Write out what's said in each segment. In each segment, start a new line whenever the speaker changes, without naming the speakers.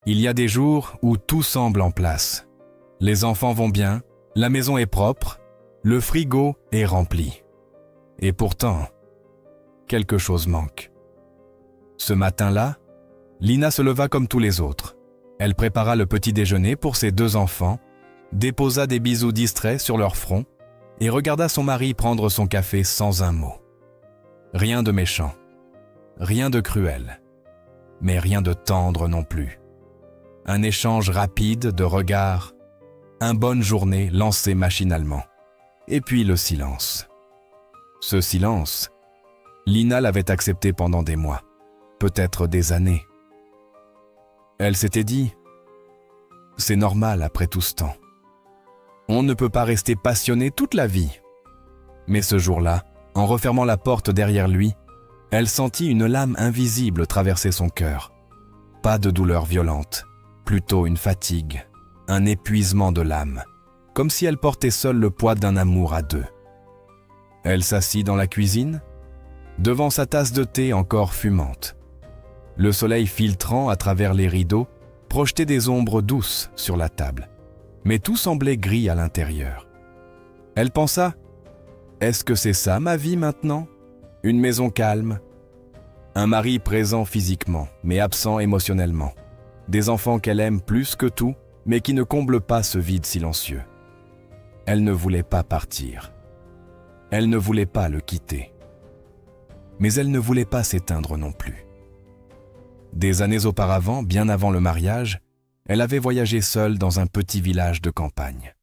Il y a des jours où tout semble en place. Les enfants vont bien, la maison est propre, le frigo est rempli. Et pourtant, quelque chose manque. Ce matin-là, Lina se leva comme tous les autres. Elle prépara le petit déjeuner pour ses 2 enfants, déposa des bisous distraits sur leur front et regarda son mari prendre son café sans un mot. Rien de méchant, rien de cruel, mais rien de tendre non plus. Un échange rapide de regards, un bonne journée lancé machinalement. Et puis le silence. Ce silence, Lina l'avait accepté pendant des mois, peut-être des années. Elle s'était dit, c'est normal après tout ce temps. On ne peut pas rester passionné toute la vie. Mais ce jour-là, en refermant la porte derrière lui, elle sentit une lame invisible traverser son cœur. Pas de douleur violente, plutôt une fatigue, un épuisement de l'âme, comme si elle portait seule le poids d'un amour à 2. Elle s'assit dans la cuisine, devant sa tasse de thé encore fumante. Le soleil filtrant à travers les rideaux projetait des ombres douces sur la table, mais tout semblait gris à l'intérieur. Elle pensa, est-ce que c'est ça ma vie maintenant? Une maison calme, un mari présent physiquement, mais absent émotionnellement, des enfants qu'elle aime plus que tout, mais qui ne comblent pas ce vide silencieux. Elle ne voulait pas partir. Elle ne voulait pas le quitter. Mais elle ne voulait pas s'éteindre non plus. Des années auparavant, bien avant le mariage, elle avait voyagé seule dans un petit village de campagne.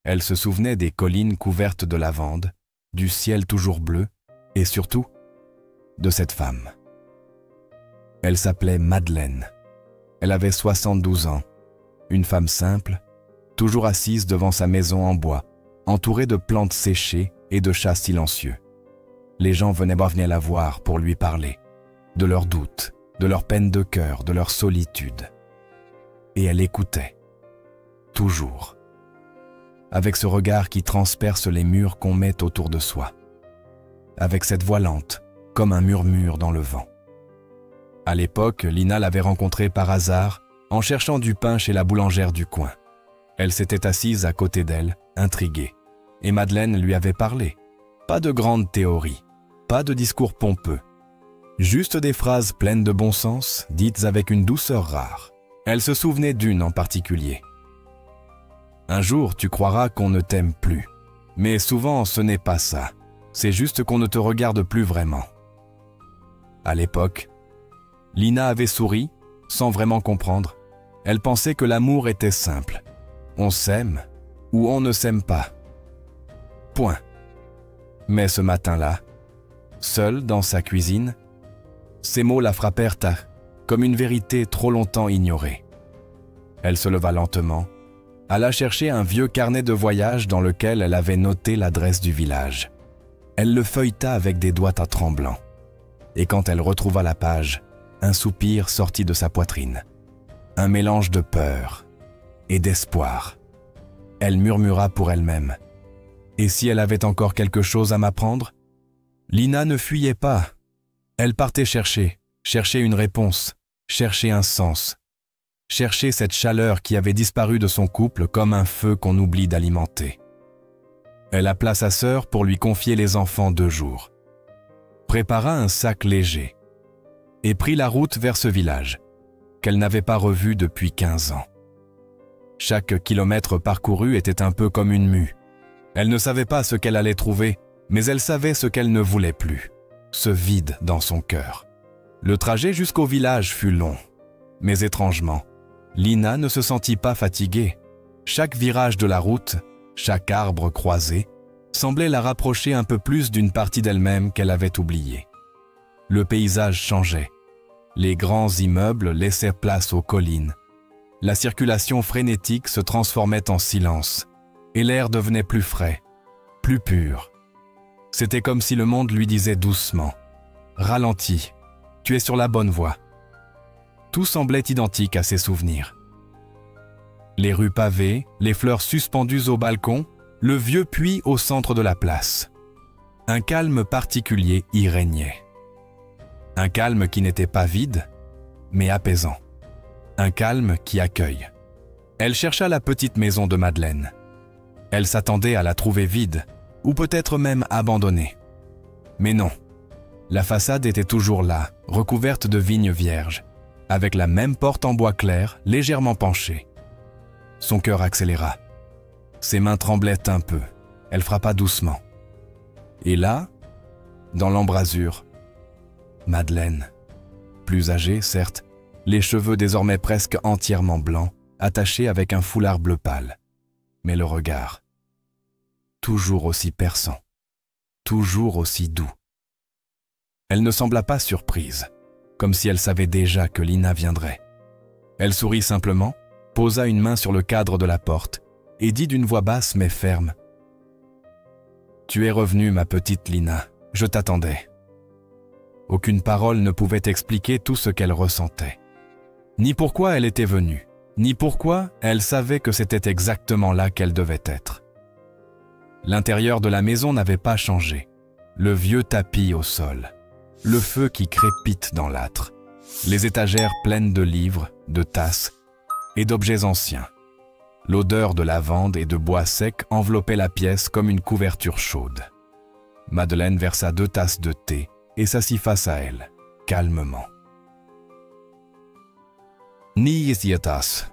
Elle se souvenait des collines couvertes de lavande, du ciel toujours bleu, et surtout, de cette femme. Elle s'appelait Madeleine. Elle avait 72 ans, une femme simple, toujours assise devant sa maison en bois, entourée de plantes séchées et de chats silencieux. Les gens venaient la voir pour lui parler, de leurs doutes, de leurs peines de cœur, de leur solitude. Et elle écoutait, toujours, avec ce regard qui transperce les murs qu'on met autour de soi, avec cette voix lente, comme un murmure dans le vent. À l'époque, Lina l'avait rencontrée par hasard en cherchant du pain chez la boulangère du coin. Elle s'était assise à côté d'elle, intriguée, et Madeleine lui avait parlé. Pas de grandes théories, pas de discours pompeux, juste des phrases pleines de bon sens, dites avec une douceur rare. Elle se souvenait d'une en particulier. Un jour, tu croiras qu'on ne t'aime plus, mais souvent ce n'est pas ça, c'est juste qu'on ne te regarde plus vraiment. À l'époque, Lina avait souri, sans vraiment comprendre. Elle pensait que l'amour était simple. On s'aime ou on ne s'aime pas. Point. Mais ce matin-là, seule dans sa cuisine, ces mots la frappèrent comme une vérité trop longtemps ignorée. Elle se leva lentement, alla chercher un vieux carnet de voyage dans lequel elle avait noté l'adresse du village. Elle le feuilleta avec des doigts tremblants. Et quand elle retrouva la page, un soupir sortit de sa poitrine. Un mélange de peur et d'espoir. Elle murmura pour elle-même. Et si elle avait encore quelque chose à m'apprendre? Lina ne fuyait pas. Elle partait chercher une réponse, chercher un sens, chercher cette chaleur qui avait disparu de son couple comme un feu qu'on oublie d'alimenter. Elle appela sa sœur pour lui confier les enfants 2 jours. Prépara un sac léger et prit la route vers ce village, qu'elle n'avait pas revu depuis 15 ans. Chaque kilomètre parcouru était un peu comme une mue. Elle ne savait pas ce qu'elle allait trouver, mais elle savait ce qu'elle ne voulait plus, ce vide dans son cœur. Le trajet jusqu'au village fut long, mais étrangement, Lina ne se sentit pas fatiguée. Chaque virage de la route, chaque arbre croisé, semblait la rapprocher un peu plus d'une partie d'elle-même qu'elle avait oubliée. Le paysage changeait. Les grands immeubles laissaient place aux collines. La circulation frénétique se transformait en silence, et l'air devenait plus frais, plus pur. C'était comme si le monde lui disait doucement « Ralentis, tu es sur la bonne voie ». Tout semblait identique à ses souvenirs. Les rues pavées, les fleurs suspendues au balcon, le vieux puits au centre de la place. Un calme particulier y régnait. Un calme qui n'était pas vide, mais apaisant. un calme qui accueille. Elle chercha la petite maison de Madeleine. Elle s'attendait à la trouver vide, ou peut-être même abandonnée. Mais non, la façade était toujours là, recouverte de vignes vierges, avec la même porte en bois clair, légèrement penchée. Son cœur accéléra. Ses mains tremblaient un peu. Elle frappa doucement. Et là, dans l'embrasure, Madeleine, plus âgée, certes, les cheveux désormais presque entièrement blancs, attachés avec un foulard bleu pâle. Mais le regard, toujours aussi perçant, toujours aussi doux. Elle ne sembla pas surprise, comme si elle savait déjà que Lina viendrait. Elle sourit simplement, posa une main sur le cadre de la porte et dit d'une voix basse mais ferme : « Tu es revenue, ma petite Lina, je t'attendais. » Aucune parole ne pouvait expliquer tout ce qu'elle ressentait. Ni pourquoi elle était venue, ni pourquoi elle savait que c'était exactement là qu'elle devait être. L'intérieur de la maison n'avait pas changé. Le vieux tapis au sol, le feu qui crépite dans l'âtre, les étagères pleines de livres, de tasses et d'objets anciens. L'odeur de lavande et de bois sec enveloppait la pièce comme une couverture chaude. Madeleine versa 2 tasses de thé et s'assit face à elle, calmement. « Niisietas.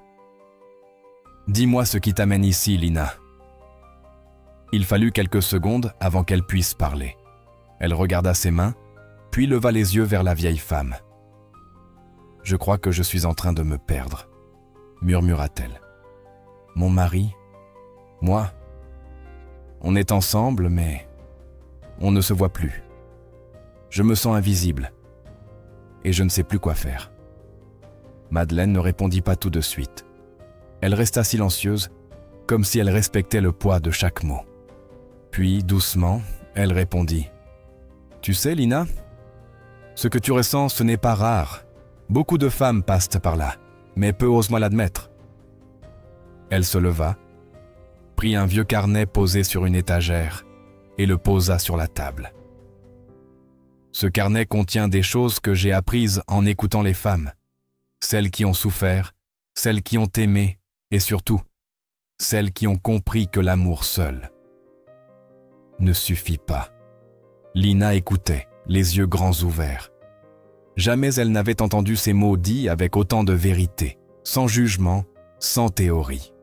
Dis-moi ce qui t'amène ici, Lina. » Il fallut quelques secondes avant qu'elle puisse parler. Elle regarda ses mains, puis leva les yeux vers la vieille femme. « Je crois que je suis en train de me perdre, » murmura-t-elle. « Mon mari, moi, on est ensemble, mais on ne se voit plus. Je me sens invisible et je ne sais plus quoi faire. » Madeleine ne répondit pas tout de suite. Elle resta silencieuse, comme si elle respectait le poids de chaque mot. Puis, doucement, elle répondit : « Tu sais, Lina, ce que tu ressens, ce n'est pas rare. Beaucoup de femmes passent par là, mais peu osent moi l'admettre. » Elle se leva, prit un vieux carnet posé sur une étagère et le posa sur la table. « Ce carnet contient des choses que j'ai apprises en écoutant les femmes, celles qui ont souffert, celles qui ont aimé et surtout, celles qui ont compris que l'amour seul ne suffit pas. » Lina écoutait, les yeux grands ouverts. Jamais elle n'avait entendu ces mots dits avec autant de vérité, sans jugement, sans théorie.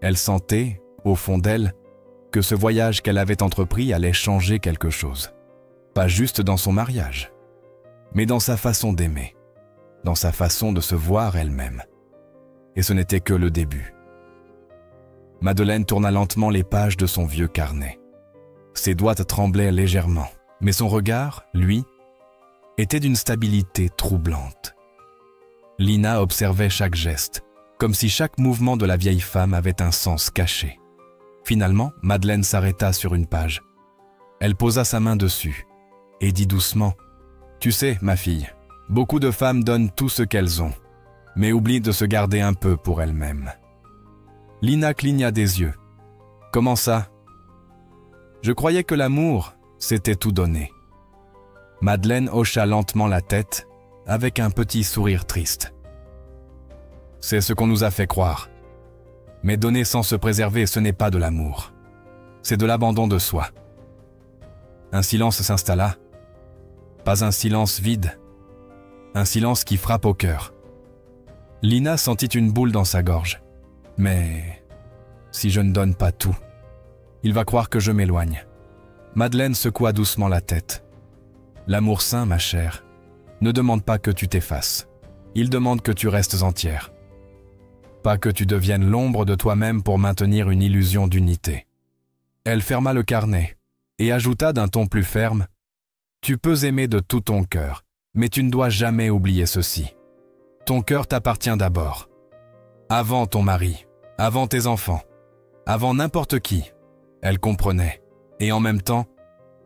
Elle sentait, au fond d'elle, que ce voyage qu'elle avait entrepris allait changer quelque chose. Pas juste dans son mariage, mais dans sa façon d'aimer, dans sa façon de se voir elle-même. Et ce n'était que le début. Madeleine tourna lentement les pages de son vieux carnet. Ses doigts tremblaient légèrement, mais son regard, lui, était d'une stabilité troublante. Lina observait chaque geste, comme si chaque mouvement de la vieille femme avait un sens caché. Finalement, Madeleine s'arrêta sur une page. Elle posa sa main dessus et dit doucement : « Tu sais, ma fille, beaucoup de femmes donnent tout ce qu'elles ont, mais oublient de se garder un peu pour elles-mêmes. » Lina cligna des yeux. « Comment ça ? Je croyais que l'amour, c'était tout donner. » Madeleine hocha lentement la tête, avec un petit sourire triste. « C'est ce qu'on nous a fait croire. Mais donner sans se préserver, ce n'est pas de l'amour. C'est de l'abandon de soi. » Un silence s'installa. Pas un silence vide, un silence qui frappe au cœur. Lina sentit une boule dans sa gorge. « Mais si je ne donne pas tout, il va croire que je m'éloigne. » Madeleine secoua doucement la tête. « L'amour saint, ma chère, ne demande pas que tu t'effaces. Il demande que tu restes entière. Pas que tu deviennes l'ombre de toi-même pour maintenir une illusion d'unité. » Elle ferma le carnet et ajouta d'un ton plus ferme : « Tu peux aimer de tout ton cœur, mais tu ne dois jamais oublier ceci. Ton cœur t'appartient d'abord. Avant ton mari, avant tes enfants, avant n'importe qui. » Elle comprenait, et en même temps,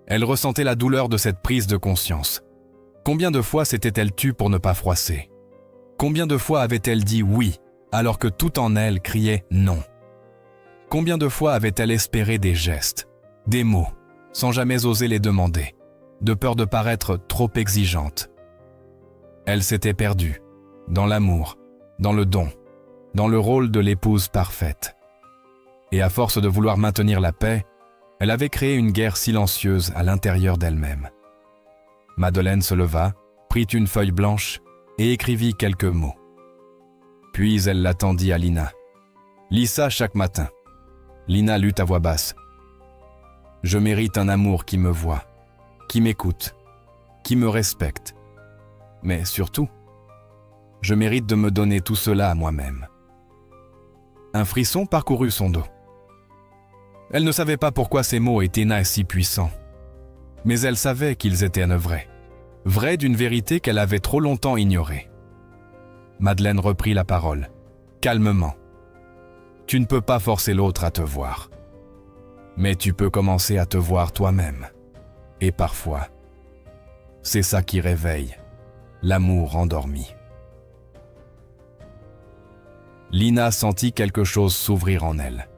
elle ressentait la douleur de cette prise de conscience. Combien de fois s'était-elle tue pour ne pas froisser ? Combien de fois avait-elle dit oui, alors que tout en elle criait non ? Combien de fois avait-elle espéré des gestes, des mots, sans jamais oser les demander, de peur de paraître trop exigeante ? Elle s'était perdue, dans l'amour, dans le don, dans le rôle de l'épouse parfaite. Et à force de vouloir maintenir la paix, elle avait créé une guerre silencieuse à l'intérieur d'elle-même. Madeleine se leva, prit une feuille blanche et écrivit quelques mots. Puis elle l'attendit à Lina. « Lis ça chaque matin. » Lina lut à voix basse. « Je mérite un amour qui me voit, qui m'écoute, qui me respecte. Mais surtout, je mérite de me donner tout cela à moi-même. » Un frisson parcourut son dos. Elle ne savait pas pourquoi ces mots étaient nés si puissants. Mais elle savait qu'ils étaient vrais d'une vérité qu'elle avait trop longtemps ignorée. Madeleine reprit la parole, calmement. « Tu ne peux pas forcer l'autre à te voir. Mais tu peux commencer à te voir toi-même. Et parfois, c'est ça qui réveille l'amour endormi. » Lina sentit quelque chose s'ouvrir en elle.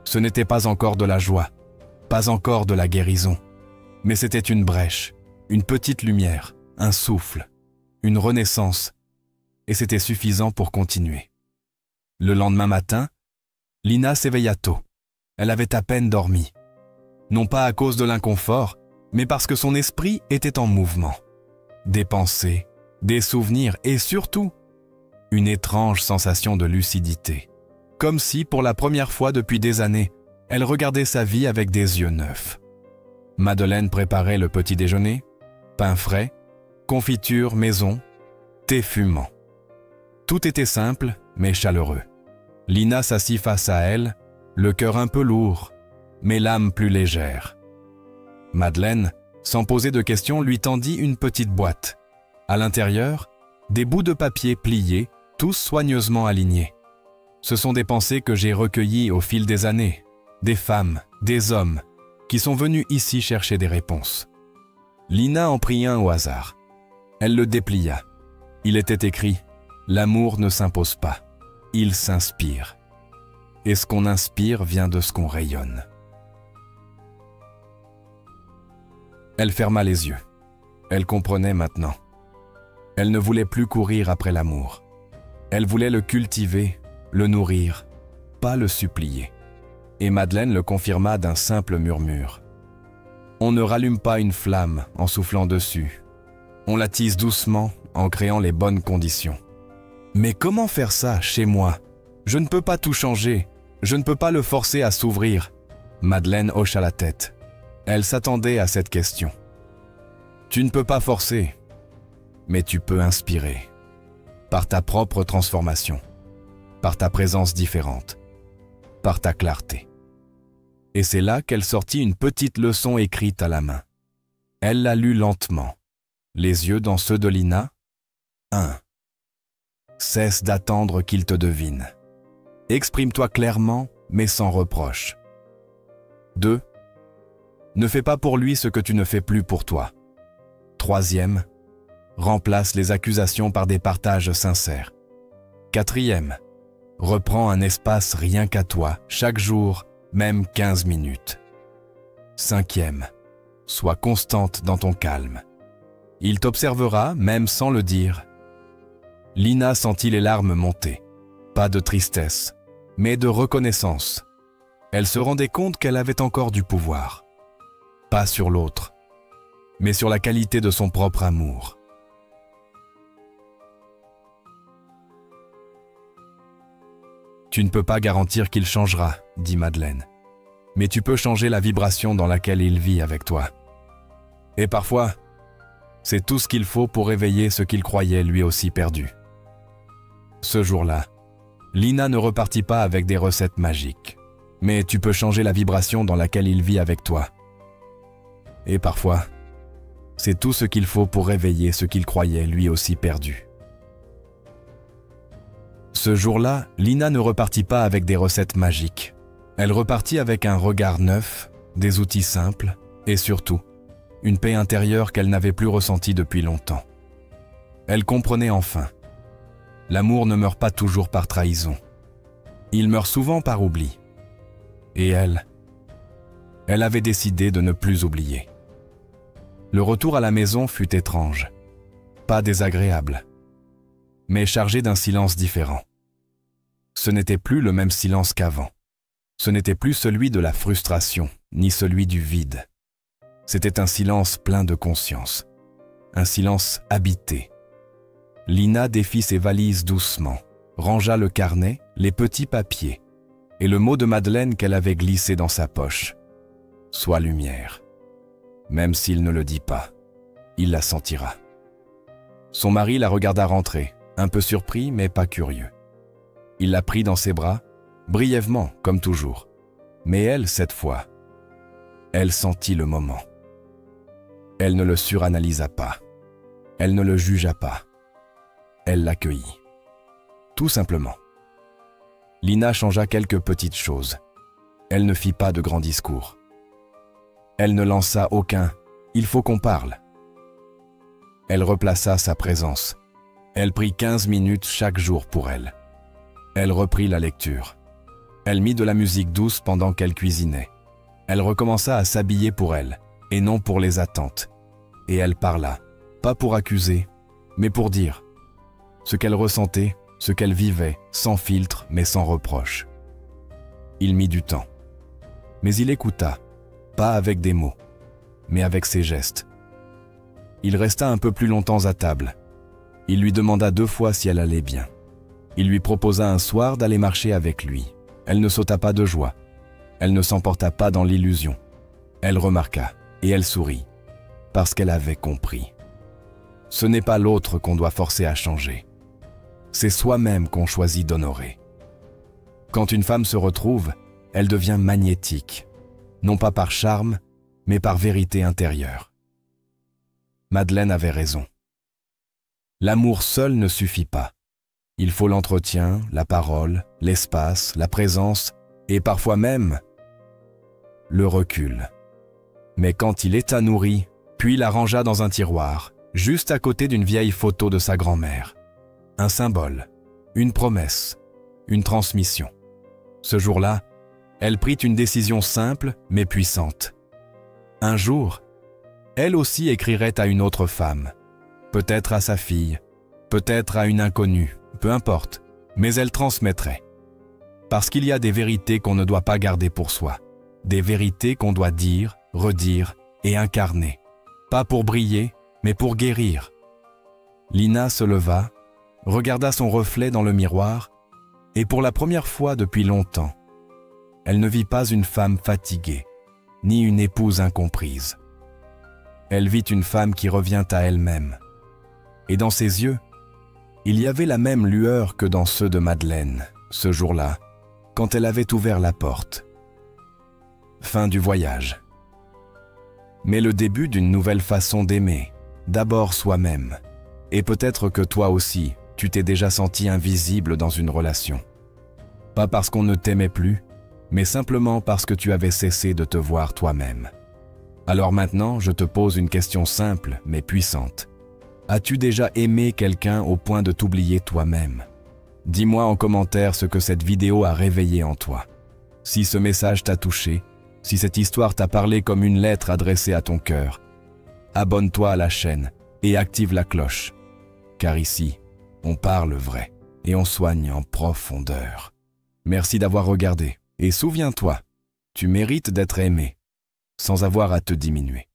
Ce n'était pas encore de la joie, pas encore de la guérison, mais c'était une brèche, une petite lumière, un souffle, une renaissance, et c'était suffisant pour continuer. Le lendemain matin, Lina s'éveilla tôt. Elle avait à peine dormi. Non pas à cause de l'inconfort, mais parce que son esprit était en mouvement. Des pensées, des souvenirs et surtout, une étrange sensation de lucidité. Comme si, pour la première fois depuis des années, elle regardait sa vie avec des yeux neufs. Madeleine préparait le petit déjeuner, pain frais, confiture maison, thé fumant. Tout était simple, mais chaleureux. Lina s'assit face à elle, le cœur un peu lourd, mais l'âme plus légère. Madeleine, sans poser de questions, lui tendit une petite boîte. À l'intérieur, des bouts de papier pliés, tous soigneusement alignés. Ce sont des pensées que j'ai recueillies au fil des années, des femmes, des hommes, qui sont venus ici chercher des réponses. Lina en prit un au hasard. Elle le déplia. Il était écrit « L'amour ne s'impose pas, il s'inspire. Et ce qu'on inspire vient de ce qu'on rayonne. » Elle ferma les yeux. Elle comprenait maintenant. Elle ne voulait plus courir après l'amour. Elle voulait le cultiver, le nourrir, pas le supplier. Et Madeleine le confirma d'un simple murmure. On ne rallume pas une flamme en soufflant dessus. On l'attise doucement en créant les bonnes conditions. Mais comment faire ça chez moi? Je ne peux pas tout changer. Je ne peux pas le forcer à s'ouvrir. Madeleine hocha la tête. Elle s'attendait à cette question. Tu ne peux pas forcer, mais tu peux inspirer. Par ta propre transformation, par ta présence différente, par ta clarté. Et c'est là qu'elle sortit une petite leçon écrite à la main. Elle la lut lentement, les yeux dans ceux de Lina. 1. Cesse d'attendre qu'il te devine. Exprime-toi clairement, mais sans reproche. 2. Ne fais pas pour lui ce que tu ne fais plus pour toi. 3e, remplace les accusations par des partages sincères. 4e, reprends un espace rien qu'à toi, chaque jour, même 15 minutes. 5e, sois constante dans ton calme. Il t'observera, même sans le dire. Lina sentit les larmes monter. Pas de tristesse, mais de reconnaissance. Elle se rendait compte qu'elle avait encore du pouvoir. Pas sur l'autre, mais sur la qualité de son propre amour. Tu ne peux pas garantir qu'il changera, dit Madeleine. Mais tu peux changer la vibration dans laquelle il vit avec toi. Et parfois, c'est tout ce qu'il faut pour réveiller ce qu'il croyait lui aussi perdu. Ce jour-là, Lina ne repartit pas avec des recettes magiques. Mais tu peux changer la vibration dans laquelle il vit avec toi. Et parfois, c'est tout ce qu'il faut pour réveiller ce qu'il croyait lui aussi perdu. Ce jour-là, Lina ne repartit pas avec des recettes magiques. Elle repartit avec un regard neuf, des outils simples et surtout, une paix intérieure qu'elle n'avait plus ressentie depuis longtemps. Elle comprenait enfin. L'amour ne meurt pas toujours par trahison. Il meurt souvent par oubli. Et elle avait décidé de ne plus oublier. Le retour à la maison fut étrange, pas désagréable, mais chargé d'un silence différent. Ce n'était plus le même silence qu'avant. Ce n'était plus celui de la frustration, ni celui du vide. C'était un silence plein de conscience, un silence habité. Lina défit ses valises doucement, rangea le carnet, les petits papiers, et le mot de Madeleine qu'elle avait glissé dans sa poche. « Sois lumière ». Même s'il ne le dit pas, il la sentira. Son mari la regarda rentrer, un peu surpris mais pas curieux. Il la prit dans ses bras, brièvement comme toujours. Mais elle, cette fois, elle sentit le moment. Elle ne le suranalysa pas. Elle ne le jugea pas. Elle l'accueillit. Tout simplement. Lina changea quelques petites choses. Elle ne fit pas de grands discours. Elle ne lança aucun « il faut qu'on parle ». Elle replaça sa présence. Elle prit 15 minutes chaque jour pour elle. Elle reprit la lecture. Elle mit de la musique douce pendant qu'elle cuisinait. Elle recommença à s'habiller pour elle, et non pour les attentes. Et elle parla, pas pour accuser, mais pour dire ce qu'elle ressentait, ce qu'elle vivait, sans filtre mais sans reproche. Il mit du temps. Mais il écouta, pas avec des mots, mais avec ses gestes. Il resta un peu plus longtemps à table. Il lui demanda 2 fois si elle allait bien. Il lui proposa un soir d'aller marcher avec lui. Elle ne sauta pas de joie. Elle ne s'emporta pas dans l'illusion. Elle remarqua, et elle sourit, parce qu'elle avait compris. Ce n'est pas l'autre qu'on doit forcer à changer. C'est soi-même qu'on choisit d'honorer. Quand une femme se retrouve, elle devient magnétique, non pas par charme, mais par vérité intérieure. Madeleine avait raison. L'amour seul ne suffit pas. Il faut l'entretien, la parole, l'espace, la présence et parfois même le recul. Mais quand il éta nourri, puis la rangea dans un tiroir, juste à côté d'une vieille photo de sa grand-mère. Un symbole, une promesse, une transmission. Ce jour-là, elle prit une décision simple mais puissante. Un jour, elle aussi écrirait à une autre femme, peut-être à sa fille, peut-être à une inconnue, peu importe, mais elle transmettrait. Parce qu'il y a des vérités qu'on ne doit pas garder pour soi, des vérités qu'on doit dire, redire et incarner, pas pour briller, mais pour guérir. Lina se leva, regarda son reflet dans le miroir, et pour la première fois depuis longtemps, elle ne vit pas une femme fatiguée, ni une épouse incomprise. Elle vit une femme qui revient à elle-même. Et dans ses yeux, il y avait la même lueur que dans ceux de Madeleine, ce jour-là, quand elle avait ouvert la porte. Fin du voyage. Mais le début d'une nouvelle façon d'aimer, d'abord soi-même. Et peut-être que toi aussi, tu t'es déjà senti invisible dans une relation. Pas parce qu'on ne t'aimait plus, mais simplement parce que tu avais cessé de te voir toi-même. Alors maintenant, je te pose une question simple mais puissante. As-tu déjà aimé quelqu'un au point de t'oublier toi-même? Dis-moi en commentaire ce que cette vidéo a réveillé en toi. Si ce message t'a touché, si cette histoire t'a parlé comme une lettre adressée à ton cœur, abonne-toi à la chaîne et active la cloche. Car ici, on parle vrai et on soigne en profondeur. Merci d'avoir regardé et souviens-toi, tu mérites d'être aimé sans avoir à te diminuer.